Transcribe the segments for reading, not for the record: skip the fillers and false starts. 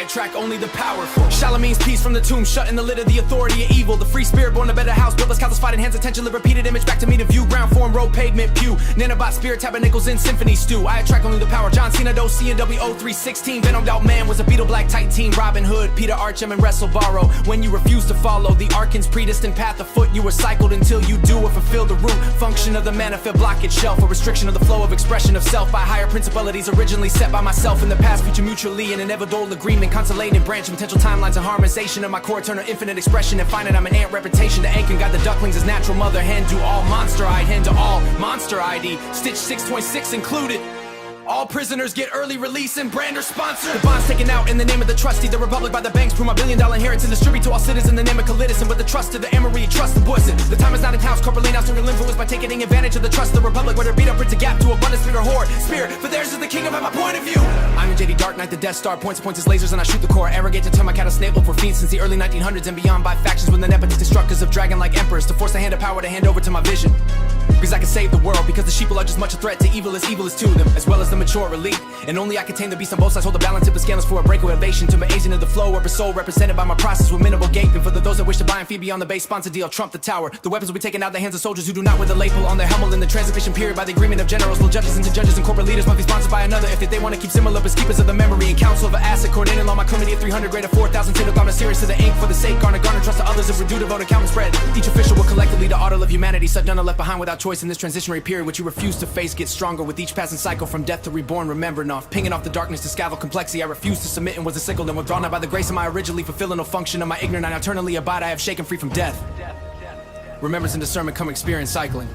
I attract only the powerful. Shalome's peace from the tomb, shutting the lid of the authority of evil. The free spirit born a better house, built less calcified, enhance attention, live repeated image back to me to view. Ground form, road, pavement, pew. Nanobot, spirit, tabernacles in symphony stew. I attract only the power. John Cena, Do, CNW 0316. Venomed out man was a beatle, black Titan. Robin Hood, Peter, Archon, and wrestle borrow. When you refuse to follow the archon's pre-destined path afoot, you were cycled until you do or fulfill the root function of the manifest blockage shelf. A restriction of the flow of expression of self by higher principalities originally set by myself in the past, future mutually in an inevitable agreement, consolidating branch potential timelines and harmonization of my core eternal infinite expression and finding I'm an ant reputation. The ank and got the ducklings as natural mother hen to all monster-eyed hen to all monster ID. Stitch 6.6 included. All prisoners get early release and Brander sponsor. The bonds taken out in the name of the trustee. The republic by the banks prove my billion-dollar inheritance. Distribute to all citizens in the name of caelus. But the trust of the emery, trust the boyson. The time is not in house. Corporally now single influence by taking advantage of the trust of the republic. Whether beat up or to gap to abundance, spirit or horde. Spirit, for theirs is the kingdom at my point of view. I'm the JD Dark Knight, the Death Star. Points his lasers and I shoot the core. Arrogate to turn my cat a snake for fiends since the early 1900s and beyond by factions when the nepotistic destructors of dragon-like emperors to force the hand of power to hand over to my vision. Because I can save the world, because the sheeple are just much a threat to evil is to them, as well as the mature elite. And only I contain the beast on both sides, hold the balance, tip the scales for a breakaway ovation. To my agent of the flow, rubber soul represented by my process with minimal gaping. For those that wish to buy and feed beyond the base sponsor deal, trump the tower. The weapons will be taken out of the hands of soldiers who do not wear the label on their helmet in the transition period by the agreement of generals. Will judges into judges and corporate leaders must be sponsored by another if they want to keep similar as keepers of the memory and council of an asset coordinating along my committee of 300 grade of 4,000 tin garner serious to the ink for the sake garner trust to others if we're due to vote account spread. Each official will collectively the order of humanity, such none are left behind without choice in this transitionary period which you refuse to face gets stronger with each passing cycle from death to reborn. Remembering off, pinging off the darkness to scaffold complexity. I refuse to submit and was a sickle and withdrawn not by the grace of my originally fulfilling no function of my ignorant I eternally abide. I have shaken free from death. Remembrance and discernment come experience cycling.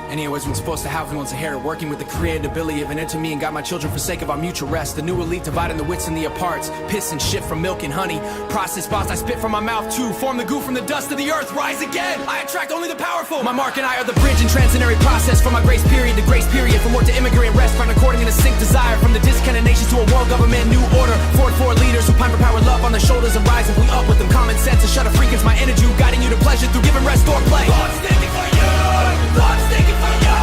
Anyway, was supposed to have one's inherit working with the created ability of an enter me and got my children for sake of our mutual rest. The new elite dividing the wits and the aparts, piss and shit from milk and honey. Process boss I spit from my mouth too, form the goo from the dust of the earth, rise again. I attract only the powerful. My mark and I are the bridge and transitionary process from my grace period to grace period. From work to immigrant rest, find according in a sync desire from the discontented nations to a world government, new order. Four leaders who pine for power, love on their shoulders and rise and we up with them. Common sense and shut a freak is my energy, guiding you to pleasure through giving rest or play. God's thinking for you. God's thinking for you.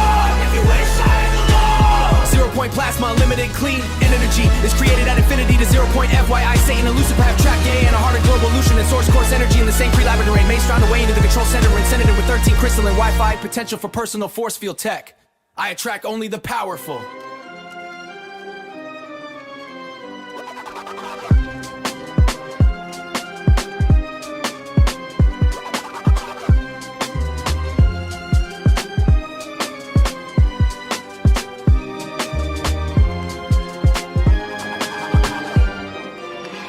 If you wish I belong. 0 point plasma, unlimited clean energy is created at infinity to 0 point FYI. Satan and Lucifer have trapped gay and a harder global illusion and source course energy in the same pre-laboratory. Maze found a way into the control center and centered with 13 crystalline Wi-Fi potential for personal force field tech. I attract only the powerful.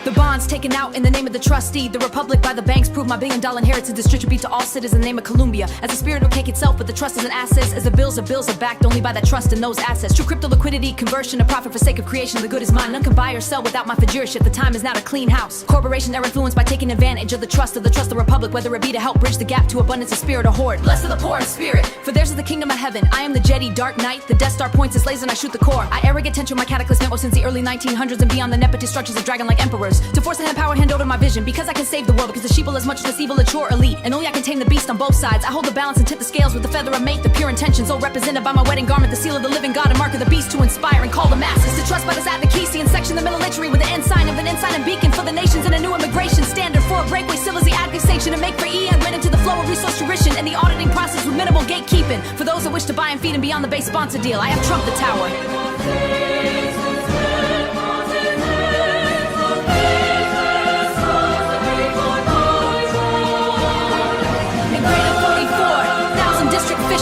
The bonds taken out in the name of the trustee. The republic by the banks prove my billion-dollar inheritance. Distribute to all citizens in the name of Columbia. As the spirit will cake itself, but the trust is an assets. As the bills are backed only by that trust and those assets. True crypto liquidity, conversion, a profit for sake of creation. The good is mine. None can buy or sell without my fiduciarship. The time is now to clean house. Corporations are influenced by taking advantage of the trust of the republic. Whether it be to help bridge the gap to abundance of spirit or horde. Blessed are the poor in spirit, for theirs is the kingdom of heaven. I am the Jedi Dark Knight. The Death Star points its laser and I shoot the core. I arrogate tension my cataclysm memo since the early 1900s and beyond the nepotistic structures of dragon-like emperors. To force the hand power hand over my vision, because I can save the world, because the sheeple as much as this evil mature elite, and only I contain the beast on both sides. I hold the balance and tip the scales with the feather of mate, the pure intentions, all represented by my wedding garment, the seal of the living God and mark of the beast to inspire and call the masses to trust by this advocacy and section the military with the ensign of an ensign and beacon for the nations and a new immigration standard for a breakaway still as the advocation to make for and went into the flow of resource fruition and the auditing process with minimal gatekeeping for those that wish to buy and feed and beyond the base sponsor deal. I have trumped the tower.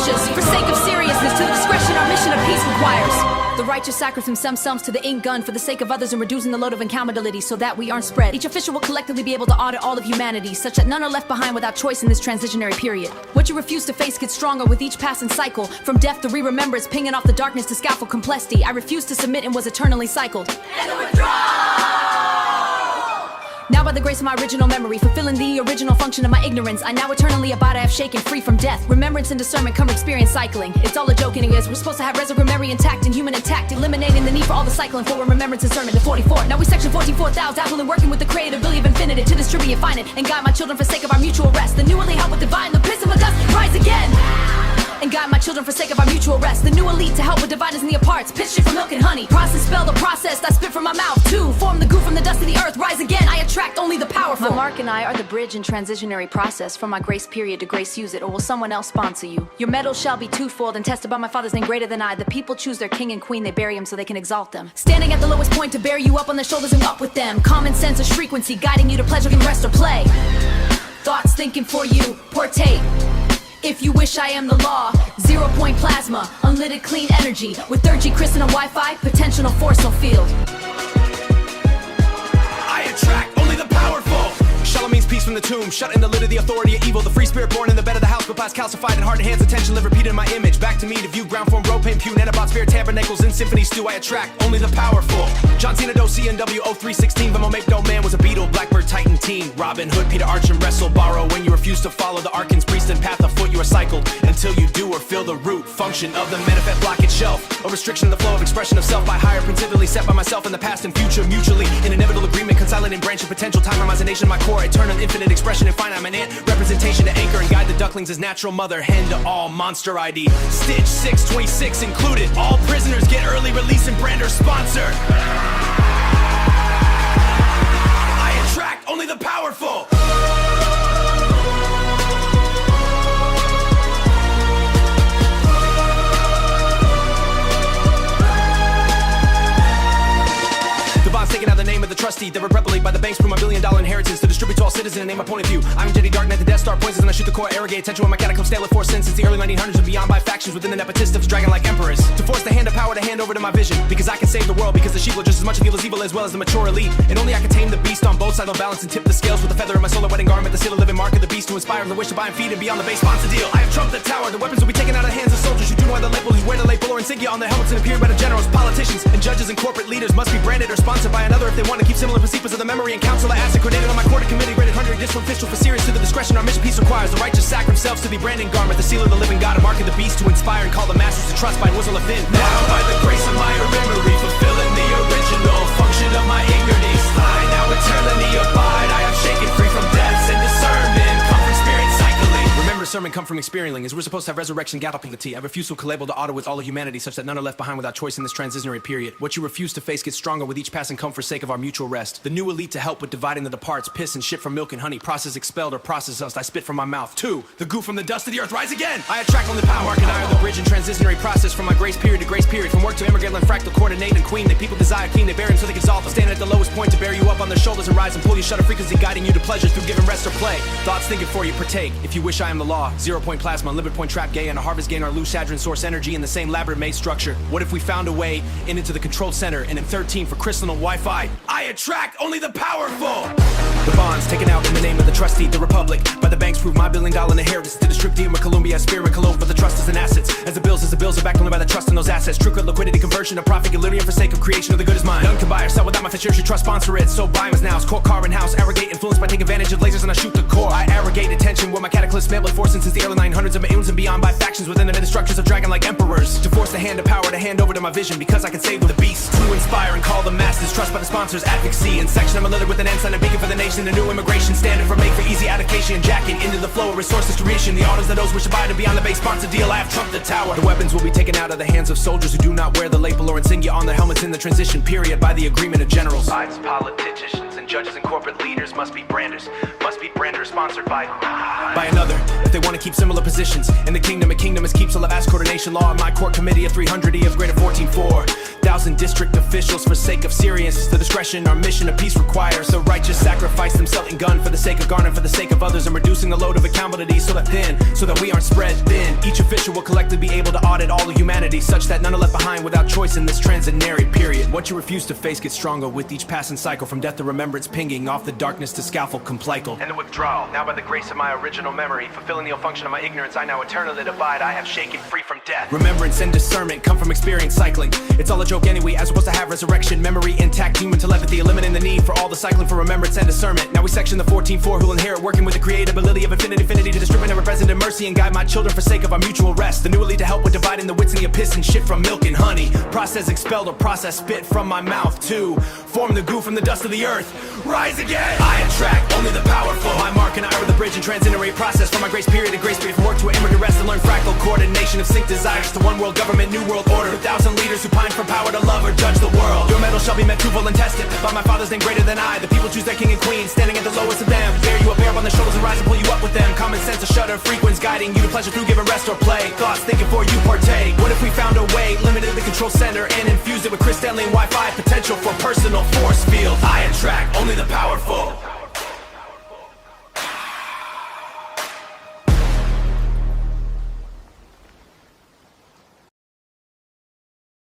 For sake of seriousness, to the discretion our mission of peace requires. The righteous sacrifice themselves to the ink gun for the sake of others and reducing the load of accountability so that we aren't spread. Each official will collectively be able to audit all of humanity such that none are left behind without choice in this transitionary period. What you refuse to face gets stronger with each passing cycle. From death to re-remembrance, pinging off the darkness to scaffold complexity. I refuse to submit and was eternally cycled. And the withdrawal! Now by the grace of my original memory, fulfilling the original function of my ignorance, I now eternally abide, I have shaken free from death. Remembrance and discernment come experience cycling. It's all a joke and it is. We're supposed to have reservoir memory intact and human intact, eliminating the need for all the cycling forward remembrance and discernment to 44. Now we section 14,400, dabbling working with the creative ability of infinity to distribute and find it and guide my children for sake of our mutual rest. The new only help with divine, the piss of a dust, rise again. and guide my children for sake of our mutual rest. The new elite to help with dividers in the aparts. Pitch shit from milk and honey. Process spell the process I spit from my mouth. To form the goo from the dust of the earth. Rise again, I attract only the powerful. My mark and I are the bridge and transitionary process from my grace period to grace use it, or will someone else sponsor you? Your medal shall be twofold and tested by my father's name greater than I. The people choose their king and queen, they bury him so they can exalt them. Standing at the lowest point to bear you up on their shoulders and walk with them. Common sense is frequency, guiding you to pleasure, can rest or play. Thoughts thinking for you, partake. If you wish, I am the law. 0 point plasma, unlimited clean energy. With 3G crystal and Wi-Fi, potential force no field. I attract only the powerful. Shalom means peace from the tomb, shut in the lid of the authority of evil. The free spirit born in the bed of the house, but past calcified and hardened hands, attention live repeated in my image. Back to me to view, ground form, rope, pain, pew, nanobot, spirit, tabernacles, in symphony stew. I attract only the powerful. John Cena, Do, CNW, 0316, venmo, McDonald, was a beatle, Blackbird, Titan, teen. Robin Hood, Peter, Archon, wrestle, borrow. When you refuse to follow the archon's priest and path afoot, you are cycled until you do or feel the root function of the manifest blockage shelf. A restriction of the flow of expression of self by higher, principalities set by myself in the past and future, mutually in inevitable agreement, consolidating branch of potential, time, imagination, my core, eternal, infinite expression, and finite, an ant, representation to anchor and guide the ducklings as natural mother, hen to all, monster ID, Stitch 626 included. All prisoners get early release and Brander sponsor. I attract only the powerful. Taking out the name of the trustee, the replicate by the banks prove my $1 billion inheritance to distribute to all citizens in name my point of view. I'm Jedi Darknet, the Death Star poisons, and I shoot the core, arrogate attention with my catacomb stale with force since the early 1900s and beyond by factions within the nepotist dragon like emperors. To force the hand of power to hand over to my vision, because I can save the world, because the sheep are just as much of evil as well as the mature elite. And only I can tame the beast on both sides of balance and tip the scales with the feather of my solar wedding garment, the seal of living mark of the beast to inspire the wish to buy and feed and beyond the base sponsor deal. I have trumped the tower, the weapons will be taken out of the hands of soldiers who do know the label, who wear the label or insignia on their helmets and appear by the generals. Politicians and judges and corporate leaders must be branded or sponsored by another if they want to keep similar principles of the memory and counsel. I acid grenaded on my quarter committee, rated 100 disofficial for serious to the discretion. Our mission peace requires the righteous sack themselves to be branding garment, the seal of the living God, a mark of the beast to inspire and call the masses to trust by whistle of fin. Now by the grace of my memory, fulfilling the original function of my ignorance, I now eternally abide. I am shaken free from deaths and discernment, come from spirit cycling. Remember, sermon come from experiencing, as we're supposed to have resurrection galloping the tea. I refuse to collabel the auto with all of humanity, such that none are left behind without choice in this transitionary period. What you refuse to face gets stronger with each passing come for sake of our mutual rest. The new elite to help with dividing the departs, piss and shit from milk and honey, process expelled or process dust I spit from my mouth. 2. The goo from the dust of the earth, rise again. I attract only power, and I are the bridge and transitionary process from my grace period to grace period. From work to immigrant, land, fractal, coordinate, and queen. They people desire king, they bear him so they can exalt. Stand at the lowest point to bear you up on their shoulders and rise and pull you shut a frequency, guiding you to pleasures through giving rest or play. Thoughts thinking for you, partake. If you wish, I am the law. 0 point plasma, unlimited point trap gay, and a harvest gain our loose hadron source energy in the same labyrinth made structure. What if we found a way into the controlled center, and in 13 for crystalline Wi-Fi? I attract only the powerful. The bonds taken out in the name of the trustee, the republic by the banks prove my $1 billion inheritance to distribute the Columbia spirit cologne for the trust as an assets. As the bills are backed only by the trust in those assets. True credit, liquidity, conversion of profit, galerian for sake of creation of the good is mine. None can buy or sell without my fiduciary trust sponsor it. So buy as now, it's core car and house, arrogate influence by taking advantage of lasers and I shoot the core. I arrogate attention with my cataclysm met with force since the early 900s of my eons and beyond by factions within the many structures of dragon like emperors. To force the hand of power to hand over to my vision because I can save the beast. To inspire and call the masses, trust by the sponsors, advocacy and section. I'm a little with an ensign and beacon for the nation. A new immigration standard for make for easy allocation. Jacking into the flow of resource distribution. The orders of those which abide to beyond the base sponsor deal. I have trumped the tower. The weapons will be taken out of the hands of soldiers who do not wear the label or insignia on their helmets in the transition period by the agreement of generals. Sides, politicians and judges and corporate leaders must be branders sponsored by another if they want to keep similar positions in the kingdom. A kingdom is keeps a vast coordination law in my court committee of 300 of greater 14,4,000 district officials for sake of seriousness. The discretion our mission of peace requires. So righteous sacrifice themselves in gun for the sake of garner, for the sake of others, and reducing the load of accountability so that we aren't spread thin. Each official will collectively be able to audit all of humanity, such that none are left behind without choice in this transitionary period. What you refuse to face gets stronger with each passing cycle, from death to remembrance, pinging off the darkness to scaffold complycal. And the withdrawal, now by the grace of my original memory, fulfilling the function of my ignorance, I now eternally divide. I have shaken free from death. Remembrance and discernment come from experience cycling. It's all a joke anyway, as opposed to have resurrection, memory intact, human telepathy, eliminating the need for all the cycling for remembrance and discernment. experiment. Now we section the 14-4 who'll inherit, working with the creative ability of infinity to distribute and represent in mercy and guide my children for sake of our mutual rest. The new elite to help with dividing the wits and the abyss and shit from milk and honey. Process expelled or process spit from my mouth to form the goo from the dust of the earth. Rise again! I attract only the powerful. My mark and I are the bridge and transinterate process from my grace period to grace period, from work to an immigrant rest and learn fractal coordination of sync desires to one world government, new world order. 1,000 leaders who pine for power to love or judge the world. Your metal shall be met, twofold and tested by my father's name greater than I. The people choose their king and queen, standing at the lowest of them. Bear you up, bear on their shoulders and rise and pull you up with them. Common sense, a shudder, frequency guiding you to pleasure through giving rest or play. Thoughts thinking for you partake. What if we found a way, limited the control center and infused it with crystalline Wi-Fi potential for personal force field? I attract only the powerful.